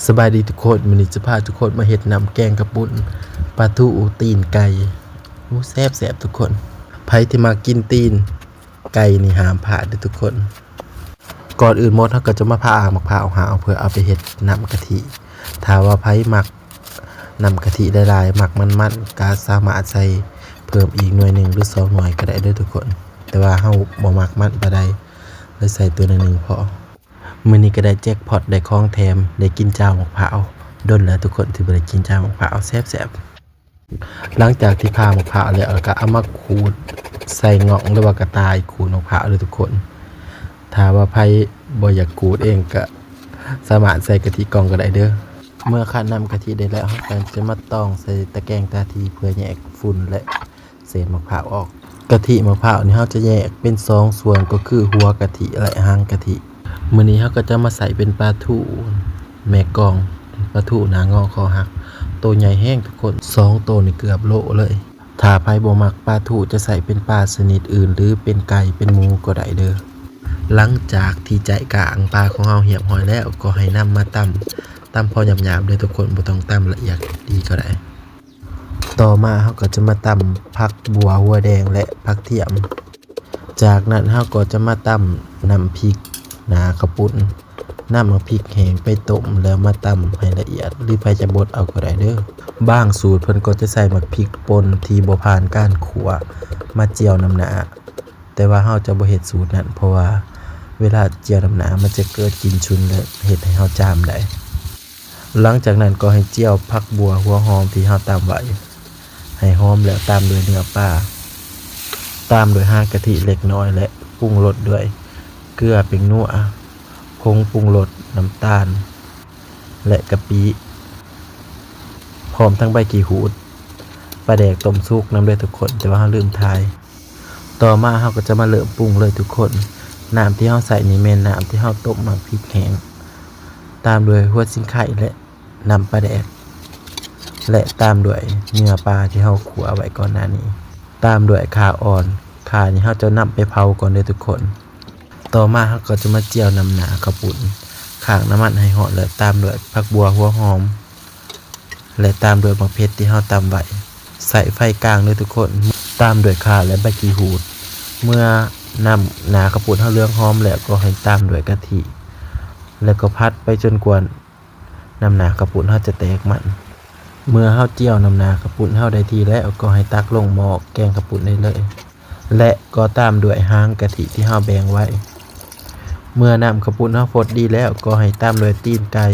สบายดีทุกคนมื้อนี้จะพาทุกคนมาเฮ็ดน้ำแกงกระปุ้นปลาทูตีนไก่แซ่บทุกคนไผที่มากินตีนไก่นี่ห้ามพลาดเด้อทุกคนก่อนอื่นหมดเฮาก็จะมาผ่ามะพร้าวหาวเพื่อเอาไปเฮ็ดน้ำกะทิถ้าว่าไผมักน้ำกะทิหลายๆมักมันๆก็สามารถใส่เพิ่มอีกหน่วยหนึ่งหรือ2หน่วยก็ได้เด้อทุกคนแต่ว่าเฮาบ่มักมันปานใดเลยใส่ตัวนึงพอมื้อนี้ก็ได้แจ็คพอตได้ของแถมได้กินเจ้ามะพร้าวดนแล้วทุกคนที่บ่ได้กินเจ้ามะพร้าวแซ่บหลังจากที่ผ่ามะพร้าวแล้วก็เอามาขูดใส่งอกหรือว่ากระต่ายขูดมะพร้าวเลยทุกคนถ้าว่าไผบ่อยากขูดเองก็สามารถใส่กะทิกล่องก็ได้เด้อเมื่อคั้นน้ำกะทิได้แล้วเราก็จะมาตองใส่ตะแกรงตาทีเพื่อแยกฝุ่นและเศษมะพร้าวออกกะทิมะพร้าวนี่เราจะแยกเป็น2ส่วนก็คือหัวกะทิและหางกะทิมื้อนี้เราก็จะมาใส่เป็นปลาทูแม่กองปลาทูหน้างอคอหักตัวใหญ่แห้งทุกคน2ตัวนี่เกือบโลเลยถ้าไผบ่มักปลาทูจะใส่เป็นปลาชนิดอื่นหรือเป็นไก่เป็นหมูก็ได้เด้อหลังจากที่ใจกลางปลาของเราเหี่ยมหอยแล้วก็ให้นำมาตำพอหยาบๆเลยทุกคนบ่ต้องตำละเอียดดีก็ได้ต่อมาเราก็จะมาตำผักบัวหัวแดงและผักเทียมจากนั้นเราก็จะมาตำน้ำพริกหนาข้าวปุ้นน้ำมะพริกแห้งไปต้มแล้วมาตำให้ละเอียดหรือไผจะบดเอาก็ได้เด้อบางสูตรเพิ่นก็จะใส่มะพริกป่นที่บ่ผ่านการคั่วมาเจียวน้ำหนาแต่ว่าเราจะบ่เฮ็ดสูตรนั้นเพราะว่าเวลาเจียวน้ำหนามันจะเกิดกลิ่นฉุนและเฮ็ดให้เราจามได้หลังจากนั้นก็ให้เจียวผักบัวหัวหอมที่เราตำไว้ให้หอมแล้วตามด้วยเนื้อปลาตามด้วยหางกะทิเล็กน้อยและปรุงรสด้วยเกลือเป็นนัวผงปรุงรสน้ำตาลและกะปิพร้อมทั้งใบกีหูดปลาแดกต้มสุกน้ำด้วยทุกคนแต่ว่าเราลืมทายต่อมาเราก็จะมาเริ่มปรุงเลยทุกคนน้ำที่เราใส่นี่แม่นน้ำที่เราต้มมาพริกแห้งตามด้วยหัวสิงไข่และน้ำปลาแดกและตามด้วยเนื้อปลาที่เราคั่วไว้ก่อนหน้านี้ตามด้วยข่าอ่อนข่านี่เราจะนำไปเผาก่อนเลยทุกคนต่อมาเราก็จะมาเจียวน้ำหนาข้าวปุ้นข้างน้ำมันให้หอมและตามด้วยผักบัวหัวหอมและตามด้วยมะเขือที่เราตำไว้ใส่ไฟกลางเลยทุกคนตามด้วยข่าและใบกีหูดเมื่อน้ำหนาข้าวปุ้นเราเหลืองหอมแล้วก็ให้ตามด้วยกะทิแล้วก็พัดไปจนกว่าน้ำหนาข้าวปุ้นเราจะแตกมันเมื่อเราเจียวน้ำหนาข้าวปุ้นเราได้ที่แล้วก็ให้ตักลงหม้อแกงข้าวปุ้นได้เลยและก็ตามด้วยหางกะทิที่เราแบ่งไว้เมื่อน้ำข้าวปุ้นเราฟดดีแล้วก็ให้ตามด้วยตีนไก่